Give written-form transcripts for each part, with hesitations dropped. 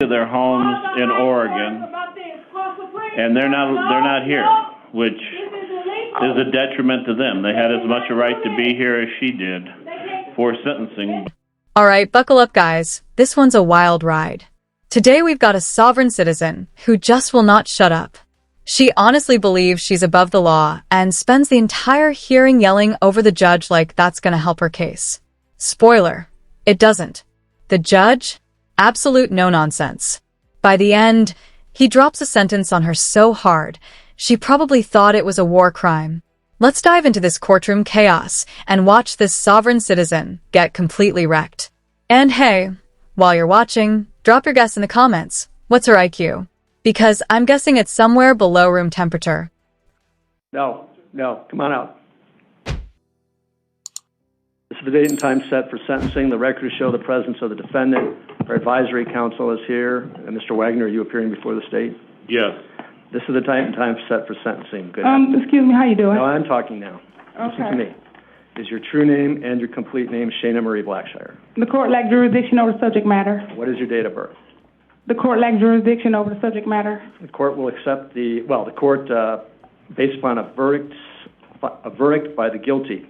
to their homes in Oregon, and they're not here, which is a detriment to them. They had as much a right to be here as she did for sentencing. All right, buckle up, guys. This one's a wild ride. Today we've got a sovereign citizen who just will not shut up. She honestly believes she's above the law and spends the entire hearing yelling over the judge like that's gonna help her case. Spoiler, it doesn't. The judge? Absolute no-nonsense. By the end, he drops a sentence on her so hard, she probably thought it was a war crime. Let's dive into this courtroom chaos and watch this sovereign citizen get completely wrecked. And hey, while you're watching, drop your guess in the comments. What's her IQ? Because I'm guessing it's somewhere below room temperature. No, come on out. This is the date and time set for sentencing. The record show the presence of the defendant. Our advisory counsel is here. Mr. Wagner, are you appearing before the state? Yes. This is the date and time set for sentencing. Good. Excuse me, how you doing? No, I'm talking now. Okay. Listen to me. Is your true name and your complete name Shayna Marie Blackshire? The court lacked jurisdiction over the subject matter. What is your date of birth? The court lacked jurisdiction over the subject matter. The court will accept the court, based upon a verdict by the guilty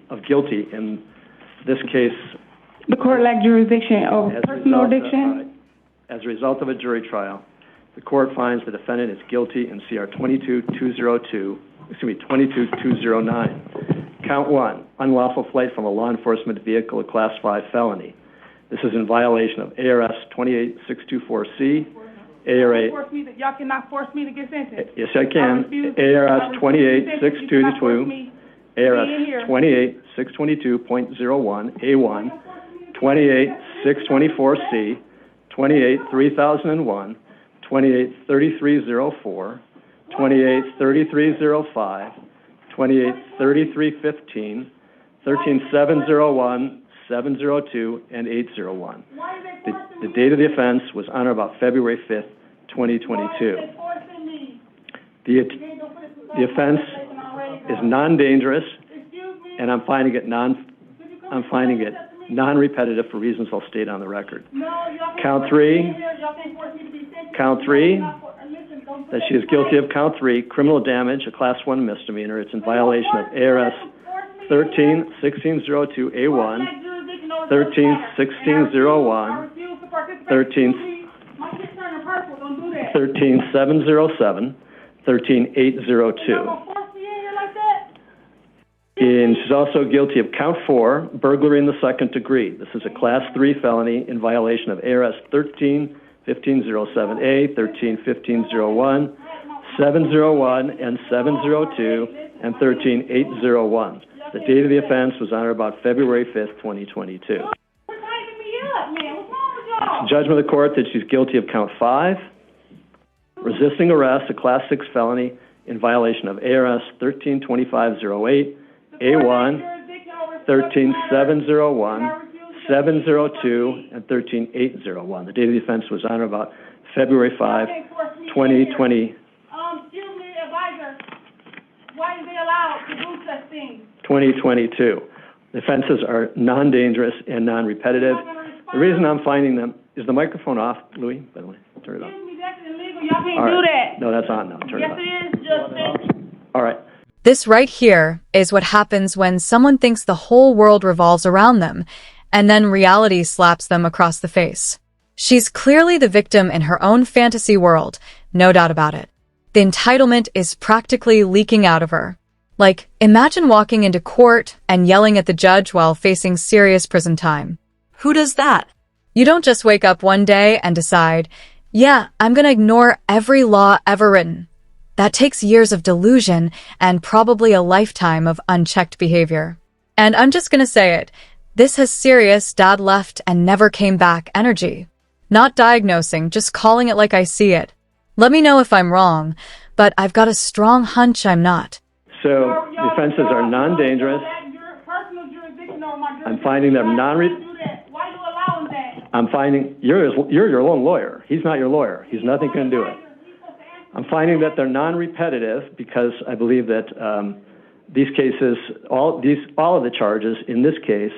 in this case. The court lacked jurisdiction over personal addiction. As a result of a jury trial, the court finds the defendant is guilty in CR 22209. Count 1, unlawful flight from a law enforcement vehicle, a Class 5 felony. This is in violation of ARS 28624C, ARA... Y'all cannot force me to get sentenced. Yes, I can. ARS 28622, ARS 28622.01, A1, 28624C, 283001, 283304, 283305, 283315, 13701, 702, and 801. The date of the offense was on or about February 5th, 2022. The offense is non-dangerous, and I'm finding it non-repetitive for reasons I'll state on the record. Count three, that she is guilty of count 3, criminal damage, a Class 1 misdemeanor. It's in violation of ARS 13-1602A1, 13-1601, 13-707, 13-802. And she's also guilty of count 4, burglary in the second degree. This is a Class 3 felony in violation of ARS 13-1507A, 13-1501, 701, and 702, and 13-801. The date of the offense was on or about February 5th, 2022. It's the judgment of the court that she's guilty of count 5, resisting arrest, a Class 6 felony in violation of ARS 13-2508, A1, 13-701, 702, and 13-801. The date of the offense was on or about February 5, 2020. Excuse me, advisor. Why is they allowed to do such things? 2022. The offenses are non-dangerous and non-repetitive. The reason I'm finding them is the microphone off, Louis, by the way. Turn it off. Excuse me, that's illegal. Y'all can't do that. No, that's on now. Turn it off. Yes, it is, Justice. All right. This right here is what happens when someone thinks the whole world revolves around them, and then reality slaps them across the face. She's clearly the victim in her own fantasy world, no doubt about it. The entitlement is practically leaking out of her. Like, imagine walking into court and yelling at the judge while facing serious prison time. Who does that? You don't just wake up one day and decide, yeah, I'm gonna ignore every law ever written. That takes years of delusion and probably a lifetime of unchecked behavior. And I'm just gonna say it, this has serious dad left and never came back energy. Not diagnosing, just calling it like I see it. Let me know if I'm wrong, but I've got a strong hunch I'm not. So the offenses are non-dangerous. I'm finding them I'm finding you're your own lawyer. He's not your lawyer. He's nothing going to do it. I'm finding that they're non-repetitive because I believe that these cases, all of the charges in this case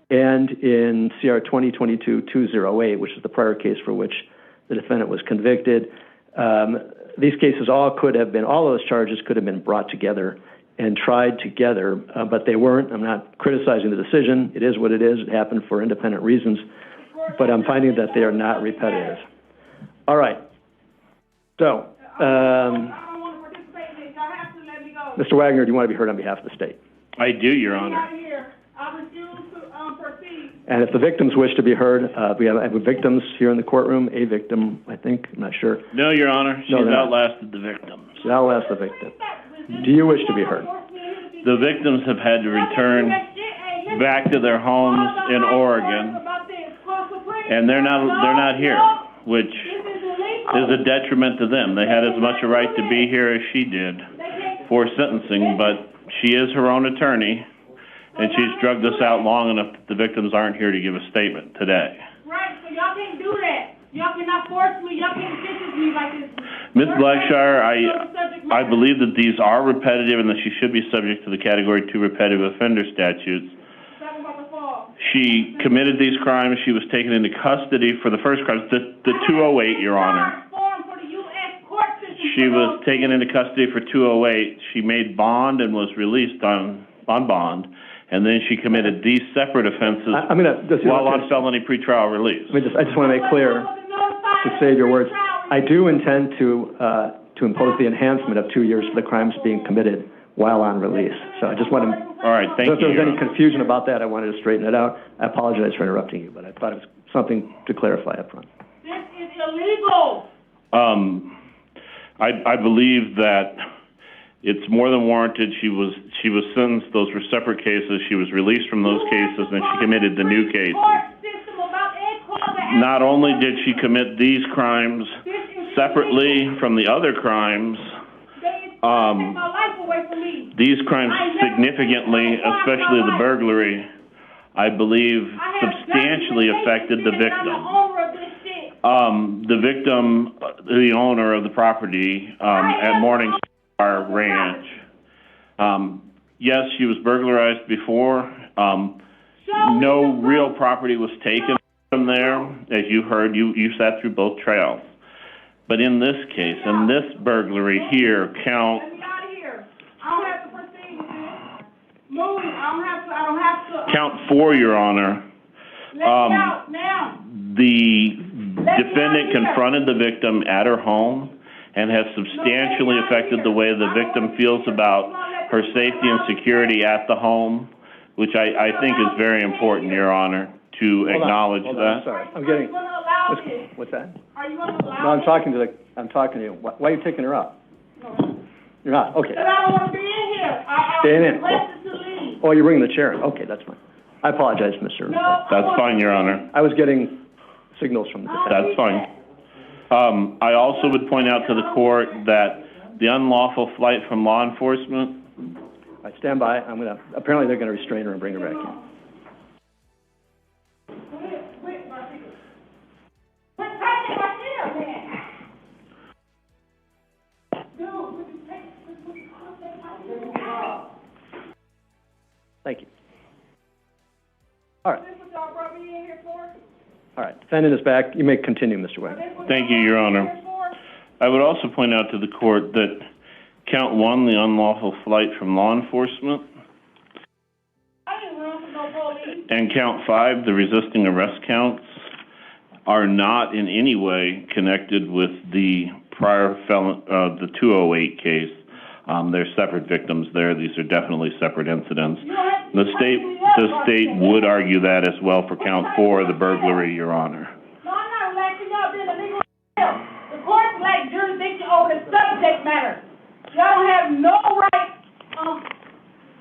and in CR 2022-208, which is the prior case for which The defendant was convicted. These cases all of those charges could have been brought together and tried together, but they weren't. I'm not criticizing the decision. It is what it is. It happened for independent reasons, but I'm finding that they are not repetitive. All right. So, I don't want to participate in this. Y'all have to let me go. Mr. Wagner, do you want to be heard on behalf of the state? I do, Your Get Honor. out of here. I refuse to proceed. And if the victims wish to be heard, we have victims here in the courtroom, a victim, I think, I'm not sure. No, Your Honor, she's No, they're not. outlasted the victims. So I'll ask the victim. Do you wish to be heard? The victims have had to return back to their homes in Oregon, and they're not here, which is a detriment to them. They had as much a right to be here as she did for sentencing, but she is her own attorney, and she's drugged us out long enough that the victims aren't here to give a statement today. Right, so y'all can't do that. Y'all cannot force me. Y'all can't sentence me like this. Ms. Blackshire, I believe that these are repetitive and that she should be subject to the Category 2 repetitive offender statutes. She committed these crimes. She was taken into custody for the first crimes, the 208, Your Honor. She was taken into custody for 208. She made bond and was released on bond, and then she committed these separate offenses while on felony pretrial release. I just want to make clear, to save your words, I do intend to impose the enhancement of 2 years for the crimes being committed while on release. So I just want to... All right, thank you. If there was any confusion about that, I wanted to straighten it out. I apologize for interrupting you, but I thought it was something to clarify up front. This is illegal. I believe that it's more than warranted. She was sentenced. Those were separate cases. She was released from those cases, and she committed the new cases. Not only did she commit these crimes separately from the other crimes, these crimes significantly, especially the burglary, I believe substantially affected the victim. The victim, the owner of the property at Morningstar Ranch. Yes, she was burglarized before. No real property was taken from there. As you heard, you sat through both trials. But in this case, in this burglary here, count... Let me out of here. I don't have to proceed with this. Move. I don't have to. Count 4, Your Honor. Let me out now. The defendant confronted the victim at her home and has substantially affected the way the victim feels about her safety and security at the home, which I think is very important, Your Honor, to acknowledge that. I'm sorry. I'm getting... What's that? Are you going to allow No, I'm talking to you. Why are you taking her up? No. You're not? Okay. Because I don't want to be in here. Staying in. Requested to leave. Oh, you're bringing the chair in. Okay, that's fine. I apologize, Mr. No, That's fine, Your Honor. I was getting signals from the defense. That's fine. I also would point out to the court that the unlawful flight from law enforcement... I stand by. Apparently they're going to restrain her and bring her back in. Thank you. All right. All right. Defendant is back. You may continue, Mr. Wagner. Thank you, Your Honor. I would also point out to the court that count 1, the unlawful flight from law enforcement, and count 5, the resisting arrest counts, are not in any way connected with the prior the 208 case. They're separate victims there. These are definitely separate incidents. The state would argue that as well for count 4, the burglary, Your Honor. No, I'm not relaxing up in the legal. The court lacks jurisdiction over the subject matter. Y'all don't have no right.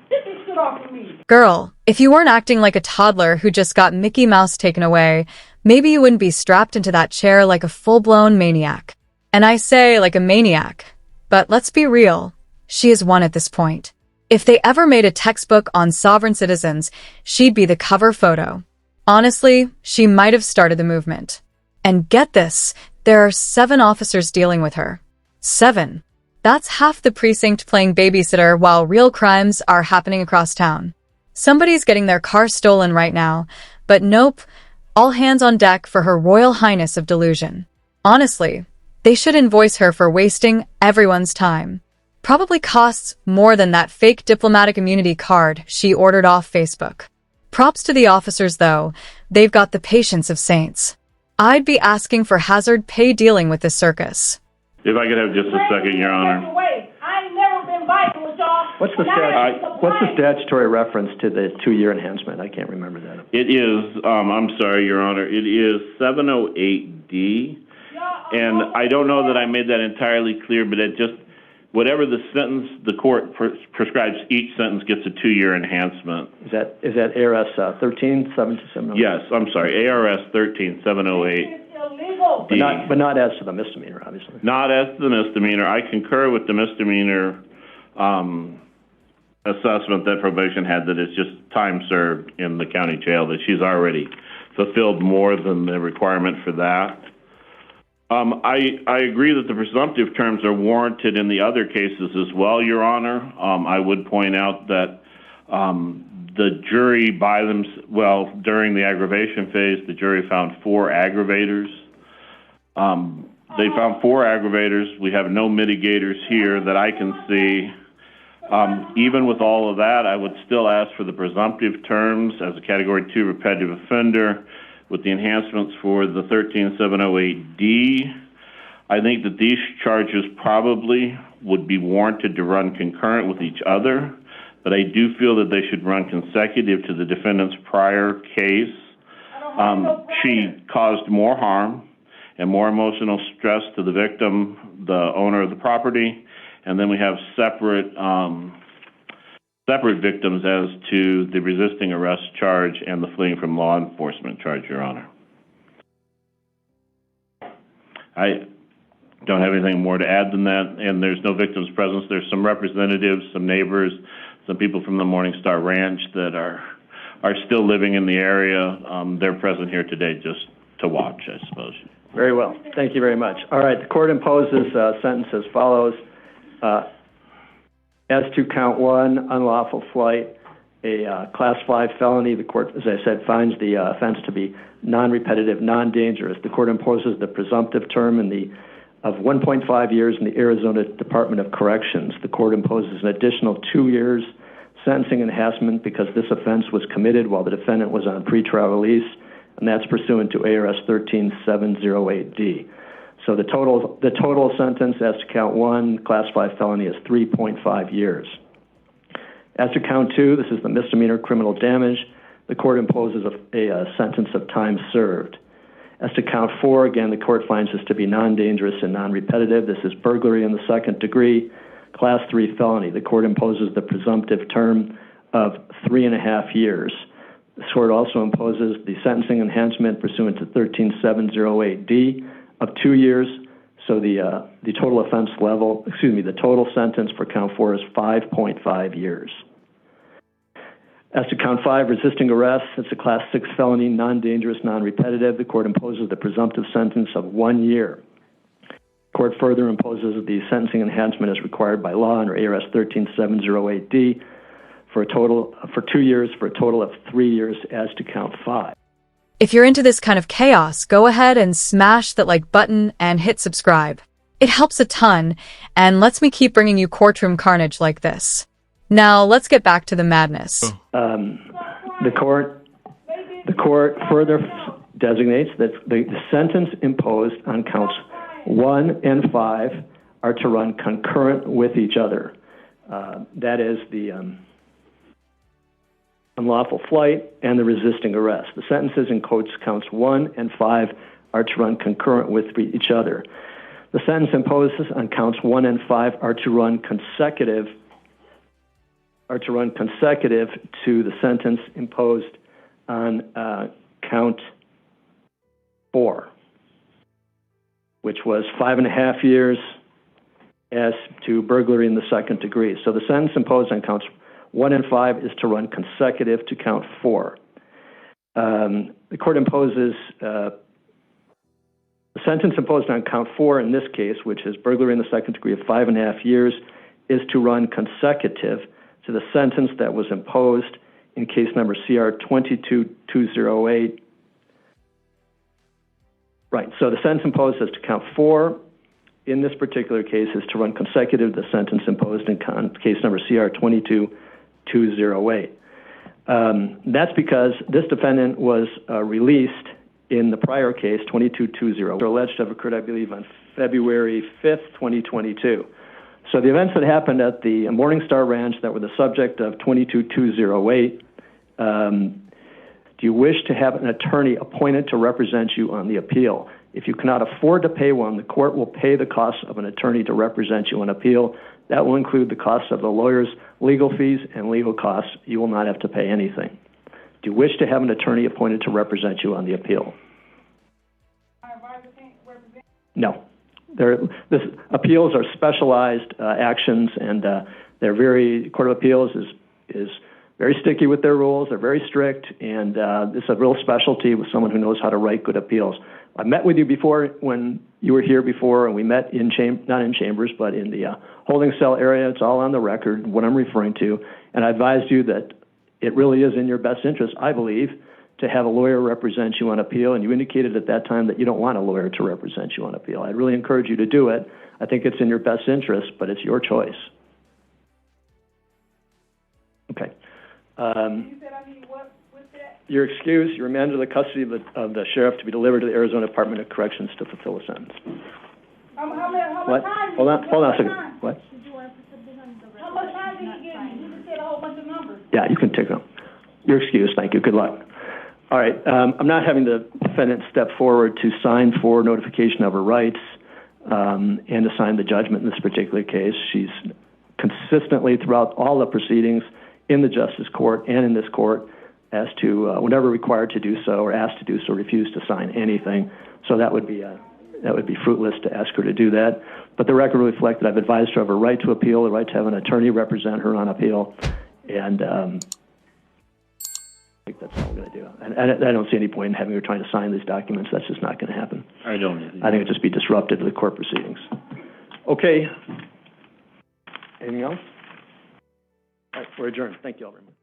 Get this shit off of me. Girl, if you weren't acting like a toddler who just got Mickey Mouse taken away, maybe you wouldn't be strapped into that chair like a full-blown maniac. And I say like a maniac. But let's be real. She is one at this point. If they ever made a textbook on sovereign citizens, she'd be the cover photo. Honestly, she might have started the movement. And get this, there are 7 officers dealing with her. 7. That's half the precinct playing babysitter while real crimes are happening across town. Somebody's getting their car stolen right now, but nope, all hands on deck for Her Royal Highness of Delusion. Honestly, they should invoice her for wasting everyone's time. Probably costs more than that fake diplomatic immunity card she ordered off Facebook. Props to the officers, though. They've got the patience of saints. I'd be asking for hazard pay dealing with this circus. If I could have just a second, Your Honor. I ain't never been biting with y'all. What's the statutory reference to the 2-year enhancement? I can't remember that. It is, I'm sorry, Your Honor, it is 708D. And I don't know that I made that entirely clear, but it just, whatever the sentence, the court prescribes, each sentence gets a 2-year enhancement. Is that ARS 13-707? Yes, I'm sorry, ARS 13708. It's illegal. But not as to the misdemeanor, obviously. Not as to the misdemeanor. I concur with the misdemeanor assessment that probation had, that it's just time served in the county jail, that she's already fulfilled more than the requirement for that. I agree that the presumptive terms are warranted in the other cases as well, Your Honor. I would point out that the jury during the aggravation phase, the jury found 4 aggravators. They found 4 aggravators. We have no mitigators here that I can see. Even with all of that, I would still ask for the presumptive terms as a Category 2 repetitive offender with the enhancements for the 13708D. I think that these charges probably would be warranted to run concurrent with each other, but I do feel that they should run consecutive to the defendant's prior case. She caused more harm and more emotional stress to the victim, the owner of the property, and then we have separate victims as to the resisting arrest charge and the fleeing from law enforcement charge, Your Honor. I don't have anything more to add than that, and there's no victim's presence. There's some representatives, some neighbors, some people from the Morningstar Ranch that are still living in the area. They're present here today just to watch, I suppose. Very well. Thank you very much. All right, the court imposes a sentence as follows. As to count 1, unlawful flight, a Class 5 felony, the court, as I said, finds the offense to be non-repetitive, non-dangerous. The court imposes the presumptive term of 1.5 years in the Arizona Department of Corrections. The court imposes an additional 2 years sentencing enhancement because this offense was committed while the defendant was on pretrial release, and that's pursuant to ARS 13708D. So the total sentence as to count 1, Class 5 felony, is 3.5 years. As to count 2, this is the misdemeanor criminal damage. The court imposes a sentence of time served. As to count 4, again, the court finds this to be non-dangerous and non-repetitive. This is burglary in the 2nd degree, Class 3 felony. The court imposes the presumptive term of 3.5 years. The court also imposes the sentencing enhancement pursuant to 13708D of 2 years. So the total the total sentence for count 4 is 5.5 years. As to count 5, resisting arrest, it's a Class 6 felony, non-dangerous, non-repetitive. The court imposes the presumptive sentence of 1 year. The court further imposes the sentencing enhancement as required by law under ARS 13708D for 2 years, for a total of 3 years as to count 5. If you're into this kind of chaos, go ahead and smash that like button and hit subscribe. It helps a ton and lets me keep bringing you courtroom carnage like this. Now, let's get back to the madness. The court further designates that the sentence imposed on counts 1 and 5 are to run concurrent with each other. That is the unlawful flight and the resisting arrest. The sentences in counts 1 and 5 are to run concurrent with each other. The sentence imposed on counts 1 and 5 are to run consecutive to the sentence imposed on count 4, which was 5.5 years as to burglary in the 2nd degree. So the sentence imposed on counts 1 and 5 is to run consecutive to count 4. The court imposes the sentence imposed on count 4 in this case, which is burglary in the 2nd degree of 5.5 years, is to run consecutive to the sentence that was imposed in case number CR 22208 Right, so the sentence imposed as to count 4 in this particular case is to run consecutive to the sentence imposed in case number CR 22208. That's because this defendant was released in the prior case, 22220, alleged to have occurred, I believe, on February 5th, 2022. So the events that happened at the Morningstar Ranch that were the subject of 22208, do you wish to have an attorney appointed to represent you on the appeal? If you cannot afford to pay one, the court will pay the costs of an attorney to represent you on appeal. That will include the costs of the lawyer's legal fees and legal costs. You will not have to pay anything. Do you wish to have an attorney appointed to represent you on the appeal? No. Appeals are specialized actions, and Court of Appeals is very sticky with their rules. They're very strict, and it's a real specialty with someone who knows how to write good appeals. I met with you before when you were here before, and we met not in chambers, but in the holding cell area. It's all on the record, what I'm referring to, and I advised you that it really is in your best interest, I believe, to have a lawyer represent you on appeal, and you indicated at that time that you don't want a lawyer to represent you on appeal. I'd really encourage you to do it. I think it's in your best interest, but it's your choice. Okay. You said I need what with that? You're excused. You're remanded to the custody of the sheriff to be delivered to the Arizona Department of Corrections to fulfill a sentence. How What? much time? Hold on a second. What? How much time did you give me? You just said a whole bunch of numbers. Yeah, you can take them. You're excused. Thank you. Good luck. All right. I'm not having the defendant step forward to sign for notification of her rights and to sign the judgment in this particular case. She's consistently throughout all the proceedings in the Justice Court and in this court as to whenever required to do so or asked to do so, refused to sign anything. So that would be fruitless to ask her to do that. But the record will reflect that I've advised her of her right to appeal, the right to have an attorney represent her on appeal, and I think that's all we're going to do. And I don't see any point in having her trying to sign these documents. That's just not going to happen. I don't either. I think it'd just be disruptive to the court proceedings. Okay. Anything else? All right, we're adjourned. Thank you all very much.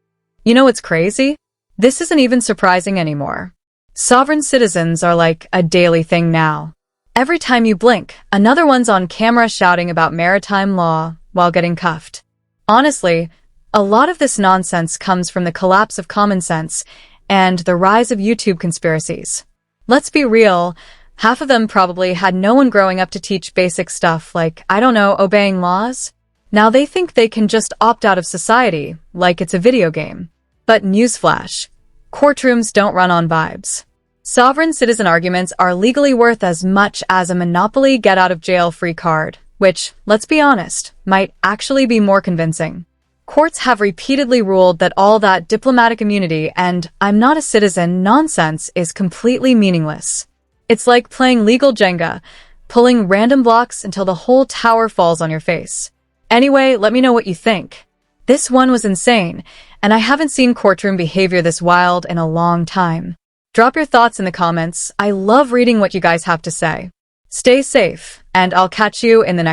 You know what's crazy? This isn't even surprising anymore. Sovereign citizens are like a daily thing now. Every time you blink, another one's on camera shouting about maritime law while getting cuffed. Honestly, a lot of this nonsense comes from the collapse of common sense and the rise of YouTube conspiracies. Let's be real, half of them probably had no one growing up to teach basic stuff like, I don't know, obeying laws. Now they think they can just opt out of society, like it's a video game. But newsflash, courtrooms don't run on vibes. Sovereign citizen arguments are legally worth as much as a Monopoly get-out-of-jail-free card, which, let's be honest, might actually be more convincing. Courts have repeatedly ruled that all that diplomatic immunity and I'm not a citizen nonsense is completely meaningless. It's like playing legal Jenga, pulling random blocks until the whole tower falls on your face. Anyway, let me know what you think. This one was insane, and I haven't seen courtroom behavior this wild in a long time. Drop your thoughts in the comments. I love reading what you guys have to say. Stay safe, and I'll catch you in the next